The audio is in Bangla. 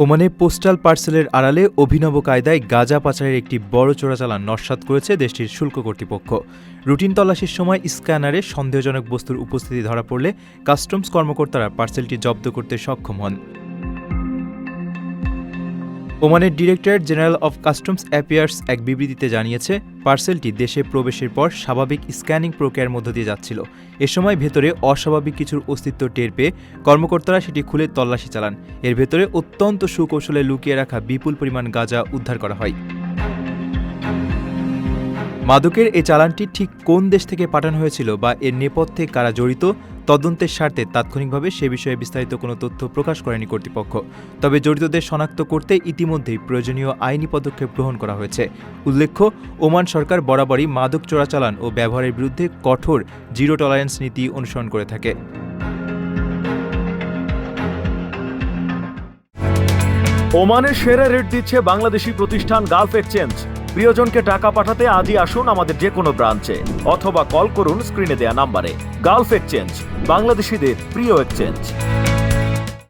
ওমানে পোস্টাল পার্সেলের আড়ালে অভিনব কায়দায় গাঁজা পাচারের একটি বড় চোরাচালান নস্যাৎ করেছে দেশটির শুল্ক কর্তৃপক্ষ। রুটিন তল্লাশির সময় স্ক্যানারে সন্দেহজনক বস্তুর উপস্থিতি ধরা পড়লে কাস্টমস কর্মকর্তারা পার্সেলটি জব্দ করতে সক্ষম হন। ওমানের directorate general of customs affairs এক বিবৃতিতে জানিয়েছে, পার্সেলটি দেশে প্রবেশের পর স্বাভাবিক স্ক্যানিং প্রক্রিয়ার মধ্য দিয়ে যাচ্ছিল। এ সময় ভেতরে অস্বাভাবিক কিছুর অস্তিত্ব টের পেয়ে কর্মকর্তারা সেটি খুলে তল্লাশি চালান। এর ভেতরে অত্যন্ত সুকৌশলে লুকিয়ে রাখা বিপুল পরিমাণ গাঁজা উদ্ধার করা হয়। মাদকের এই চালানটি ঠিক কোন দেশ থেকে পাঠানো হয়েছিল বা এর নেপথ্যে কারা জড়িত, তদন্তের স্বার্থে তাৎক্ষণিকভাবে সে বিষয়ে বিস্তারিত কোনো তথ্য প্রকাশ করেনি কর্তৃপক্ষ। তবে জড়িতদের শনাক্ত করতে ইতিমধ্যেই প্রয়োজনীয় আইনি পদক্ষেপ গ্রহণ করা হয়েছে। উল্লেখ্য, ওমান সরকার বরাবরই মাদক চোরাচালান ও ব্যবহারের বিরুদ্ধে কঠোর জিরো টলারেন্স নীতি অনুসরণ করে থাকে। ওমানের সেরা রেট দিচ্ছে বাংলাদেশি প্রতিষ্ঠান গালফ এক্সচেঞ্জ। প্রিয়জনকে টাকা পাঠাতে আজই আসুন আমাদের যে কোনো ব্রাঞ্চে অথবা কল করুন স্ক্রিনে দেয়া নাম্বারে। গালফ এক্সচেঞ্জ, বাংলাদেশিদের প্রিয় এক্সচেঞ্জ।